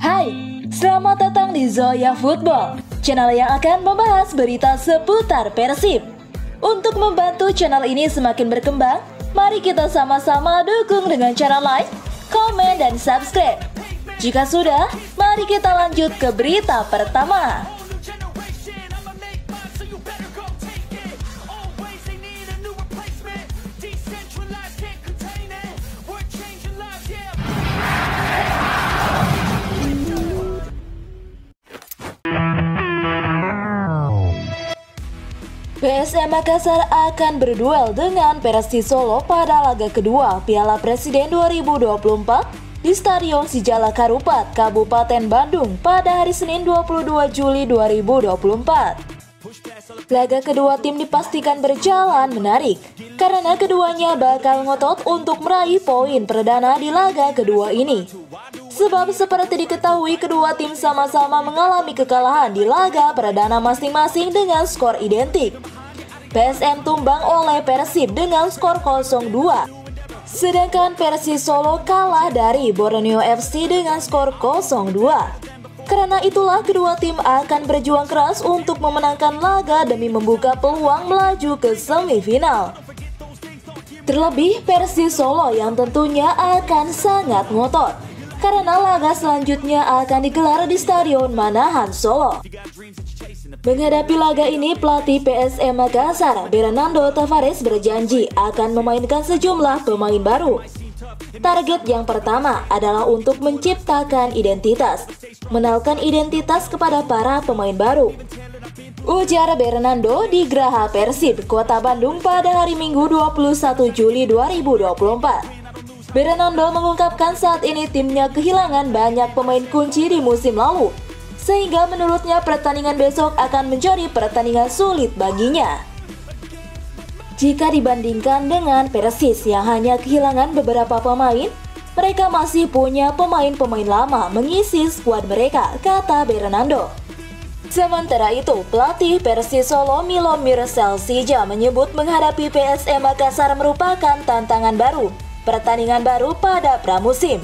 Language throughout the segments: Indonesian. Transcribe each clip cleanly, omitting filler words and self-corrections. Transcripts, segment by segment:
Hai, selamat datang di Zoya Football, channel yang akan membahas berita seputar Persib. Untuk membantu channel ini semakin berkembang, mari kita sama-sama dukung dengan cara like, komen, dan subscribe. Jika sudah, mari kita lanjut ke berita pertama. PSM Makassar akan berduel dengan Persis Solo pada laga kedua Piala Presiden 2024 di Stadion Sijalak Harupat, Kabupaten Bandung pada hari Senin 22 Juli 2024. Laga kedua tim dipastikan berjalan menarik karena keduanya bakal ngotot untuk meraih poin perdana di laga kedua ini. Sebab seperti diketahui kedua tim sama-sama mengalami kekalahan di laga perdana masing-masing dengan skor identik. PSM tumbang oleh Persib dengan skor 0-2. Sedangkan Persis Solo kalah dari Borneo FC dengan skor 0-2. Karena itulah kedua tim akan berjuang keras untuk memenangkan laga demi membuka peluang melaju ke semifinal. Terlebih Persis Solo yang tentunya akan sangat ngotot karena laga selanjutnya akan digelar di Stadion Manahan Solo. Menghadapi laga ini, pelatih PSM Makassar, Bernardo Tavares berjanji akan memainkan sejumlah pemain baru. Target yang pertama adalah untuk menciptakan identitas, mengenalkan identitas kepada para pemain baru, ujar Bernardo di Geraha Persib, Kota Bandung pada hari Minggu 21 Juli 2024. Bernardo mengungkapkan saat ini timnya kehilangan banyak pemain kunci di musim lalu, sehingga menurutnya pertandingan besok akan menjadi pertandingan sulit baginya. Jika dibandingkan dengan Persis yang hanya kehilangan beberapa pemain, mereka masih punya pemain-pemain lama mengisi skuad mereka, kata Bernardo. Sementara itu, pelatih Persis Solo Milomir Selsija menyebut menghadapi PSM Makassar merupakan tantangan baru, pertandingan baru pada pramusim.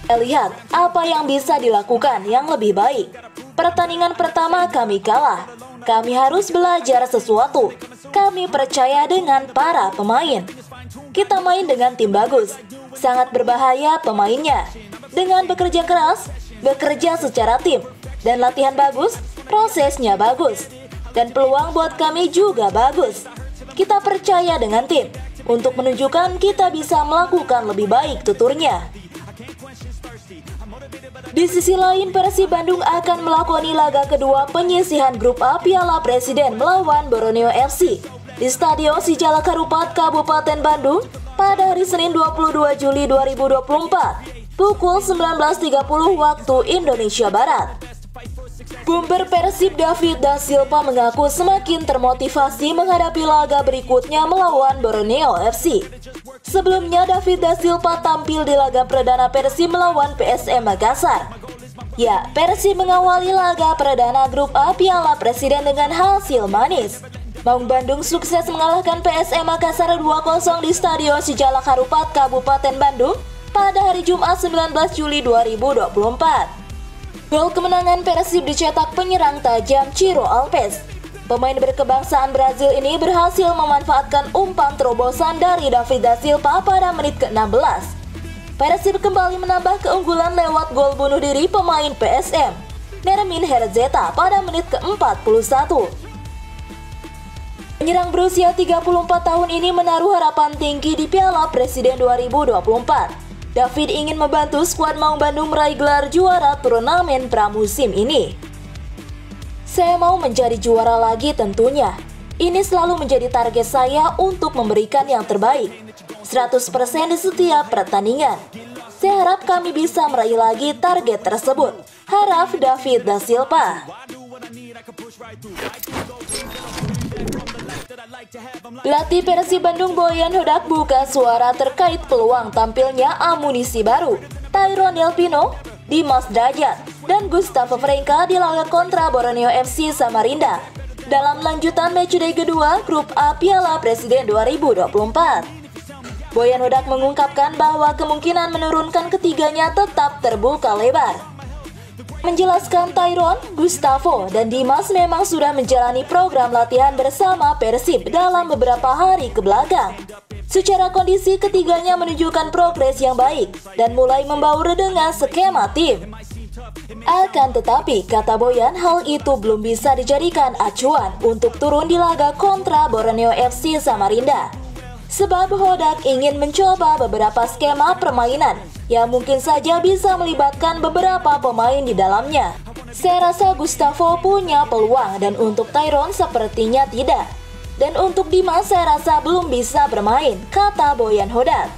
Lihat apa yang bisa dilakukan yang lebih baik. Pertandingan pertama kami kalah. Kami harus belajar sesuatu. Kami percaya dengan para pemain. Kita main dengan tim bagus. Sangat berbahaya pemainnya. Dengan bekerja keras, bekerja secara tim, dan latihan bagus, prosesnya bagus. Dan peluang buat kami juga bagus. Kita percaya dengan tim untuk menunjukkan kita bisa melakukan lebih baik, tuturnya. Di sisi lain, Persib Bandung akan melakoni laga kedua penyisihan grup A Piala Presiden melawan Borneo FC di Stadion Sijalak Harupat, Kabupaten Bandung pada hari Senin 22 Juli 2024 pukul 19.30 waktu Indonesia Barat. Bumper Persib David da Silva mengaku semakin termotivasi menghadapi laga berikutnya melawan Borneo FC. Sebelumnya David da Silva tampil di laga perdana Persib melawan PSM Makassar. Ya, Persib mengawali laga perdana grup A Piala Presiden dengan hasil manis. Maung Bandung sukses mengalahkan PSM Makassar 2-0 di Stadion Sijalak Harupat, Kabupaten Bandung pada hari Jumat 19 Juli 2024. Gol kemenangan Persib dicetak penyerang tajam Ciro Alves. Pemain berkebangsaan Brazil ini berhasil memanfaatkan umpan terobosan dari David da Silva pada menit ke-16. Persib kembali menambah keunggulan lewat gol bunuh diri pemain PSM, Nermin Herzeta pada menit ke-41. Penyerang berusia 34 tahun ini menaruh harapan tinggi di Piala Presiden 2024. David ingin membantu skuad Maung Bandung meraih gelar juara turnamen pramusim ini. Saya mau menjadi juara lagi tentunya. Ini selalu menjadi target saya untuk memberikan yang terbaik. 100% di setiap pertandingan. Saya harap kami bisa meraih lagi target tersebut. Harap David da Silva. Pelatih Persib Bandung Boyan Hodak buka suara terkait peluang tampilnya amunisi baru Tyrone Delpino, Dimas Derajat, dan Gustavo Frenka di laga kontra Borneo FC Samarinda dalam lanjutan matchday kedua Grup A Piala Presiden 2024. Boyan Hodak mengungkapkan bahwa kemungkinan menurunkan ketiganya tetap terbuka lebar. Menjelaskan Tyrone, Gustavo, dan Dimas memang sudah menjalani program latihan bersama Persib dalam beberapa hari kebelakang. Secara kondisi ketiganya menunjukkan progres yang baik dan mulai membaur dengan skema tim. Akan tetapi, kata Boyan, hal itu belum bisa dijadikan acuan untuk turun di laga kontra Borneo FC Samarinda. Sebab Hodak ingin mencoba beberapa skema permainan yang mungkin saja bisa melibatkan beberapa pemain di dalamnya. Saya rasa Gustavo punya peluang dan untuk Tyrone sepertinya tidak. Dan untuk Dimas saya rasa belum bisa bermain, kata Boyan Hodak.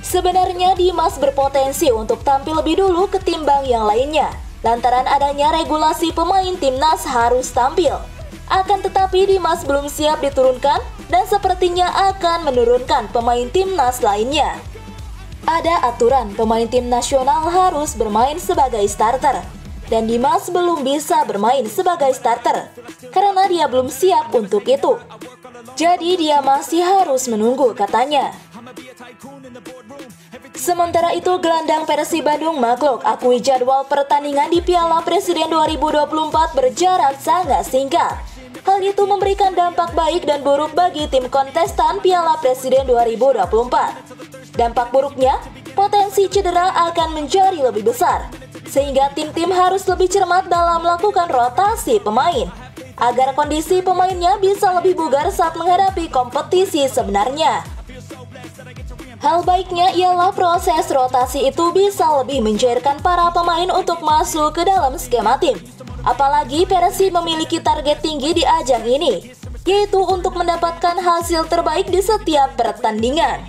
Sebenarnya Dimas berpotensi untuk tampil lebih dulu ketimbang yang lainnya, lantaran adanya regulasi pemain timnas harus tampil. Akan tetapi Dimas belum siap diturunkan dan sepertinya akan menurunkan pemain timnas lainnya. Ada aturan pemain tim nasional harus bermain sebagai starter, dan Dimas belum bisa bermain sebagai starter karena dia belum siap untuk itu. Jadi dia masih harus menunggu, katanya. Sementara itu, gelandang Persib Bandung Maglok akui jadwal pertandingan di Piala Presiden 2024 berjarak sangat singkat. Hal itu memberikan dampak baik dan buruk bagi tim kontestan Piala Presiden 2024. Dampak buruknya, potensi cedera akan menjadi lebih besar, sehingga tim-tim harus lebih cermat dalam melakukan rotasi pemain, agar kondisi pemainnya bisa lebih bugar saat menghadapi kompetisi sebenarnya. Hal baiknya ialah proses rotasi itu bisa lebih mencairkan para pemain untuk masuk ke dalam skema tim. Apalagi Persib memiliki target tinggi di ajang ini, yaitu untuk mendapatkan hasil terbaik di setiap pertandingan.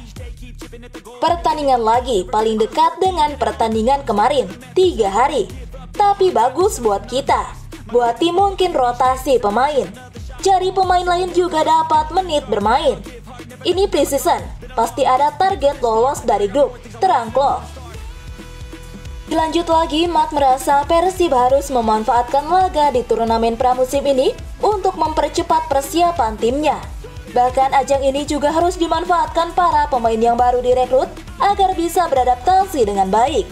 Pertandingan lagi paling dekat dengan pertandingan kemarin, 3 hari. Tapi bagus buat kita. Buat tim mungkin rotasi pemain. Jadi pemain lain juga dapat menit bermain. Ini preseason, pasti ada target lolos dari grup, terang Klopp. Dilanjut lagi, Mark merasa Persib harus memanfaatkan laga di turnamen pramusim ini untuk mempercepat persiapan timnya. Bahkan ajang ini juga harus dimanfaatkan para pemain yang baru direkrut agar bisa beradaptasi dengan baik.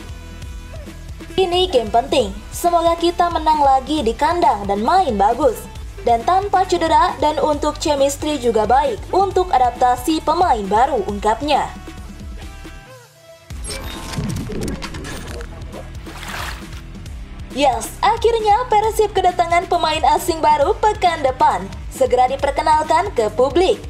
Ini game penting, semoga kita menang lagi di kandang dan main bagus. Dan tanpa cedera dan untuk chemistry juga baik untuk adaptasi pemain baru, ungkapnya. Yes, akhirnya Persib kedatangan pemain asing baru pekan depan. Segera diperkenalkan ke publik.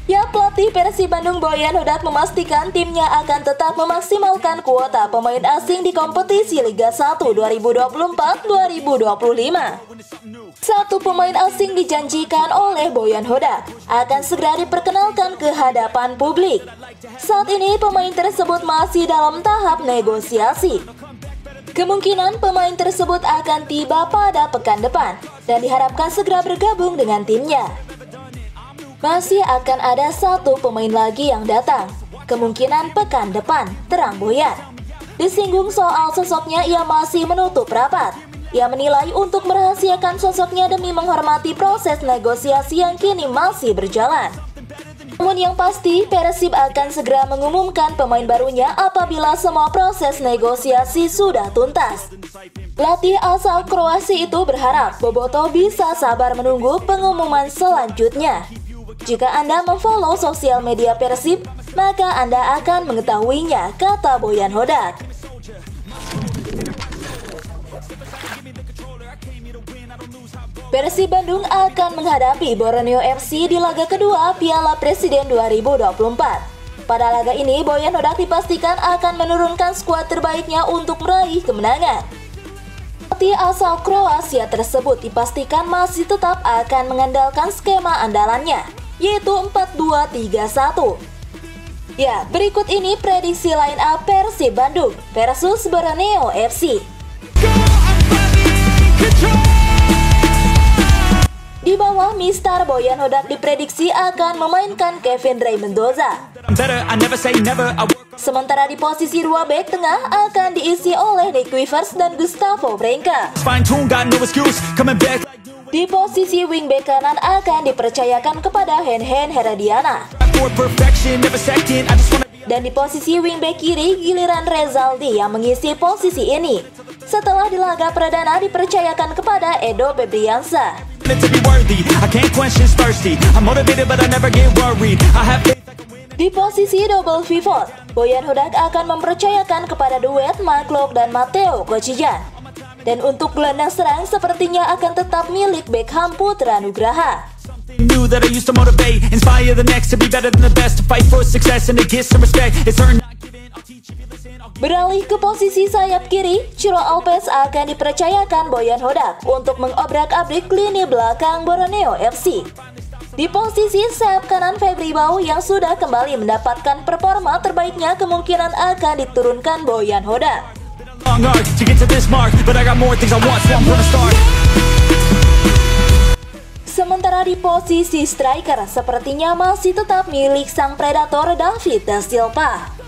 Ya, pelatih Persib Bandung Boyan Hodak memastikan timnya akan tetap memaksimalkan kuota pemain asing di kompetisi Liga 1 2024-2025. Satu pemain asing dijanjikan oleh Boyan Hodak akan segera diperkenalkan ke hadapan publik. Saat ini pemain tersebut masih dalam tahap negosiasi. Kemungkinan pemain tersebut akan tiba pada pekan depan dan diharapkan segera bergabung dengan timnya. Masih akan ada satu pemain lagi yang datang, kemungkinan pekan depan, terang Boyan. Disinggung soal sosoknya, ia masih menutup rapat. Ia menilai untuk merahasiakan sosoknya demi menghormati proses negosiasi yang kini masih berjalan. Namun yang pasti, Persib akan segera mengumumkan pemain barunya apabila semua proses negosiasi sudah tuntas. Pelatih asal Kroasia itu berharap Boboto bisa sabar menunggu pengumuman selanjutnya. Jika Anda memfollow sosial media Persib, maka Anda akan mengetahuinya, kata Boyan Hodak. Persib Bandung akan menghadapi Borneo FC di laga kedua Piala Presiden 2024. Pada laga ini, Boyan Hodak dipastikan akan menurunkan skuad terbaiknya untuk meraih kemenangan. Pelatih asal Kroasia tersebut dipastikan masih tetap akan mengandalkan skema andalannya, yaitu 4-2-3-1. Ya, berikut ini prediksi line up Persib Bandung versus Borneo FC. Di bawah, Mister Boyan Hodak diprediksi akan memainkan Kevin Ray Mendoza. Sementara di posisi 2 bek tengah akan diisi oleh Nick Weavers dan Gustavo Brenka. Di posisi wingback kanan akan dipercayakan kepada Henhen Herediana. for perfection, every second I just wanna be. Dan di posisi wingback kiri, giliran Rezaldi yang mengisi posisi ini. Setelah di laga perdana dipercayakan kepada Edo Febriansyah. To be worthy, I can't quench this thirsty. I'm motivated but I never get worried. I have faith. Di posisi double pivot, Boyan Hodak akan mempercayakan kepada duet Mark dan Matteo Kochijan. Dan untuk gelandang serang sepertinya akan tetap milik Beckham Putra Nugraha. Knew that I used to motivate, inspire the next to be better than the best, to fight for success and to get some respect. It's her not giving. I'll teach if you listen. Beralih ke posisi sayap kiri, Ciro Alves akan dipercayakan Boyan Hodak untuk mengobrak-abrik lini belakang Borneo FC. Di posisi sayap kanan, Febri Bau yang sudah kembali mendapatkan performa terbaiknya kemungkinan akan diturunkan Boyan Hodak. Sementara di posisi striker sepertinya masih tetap milik sang predator David da Silva.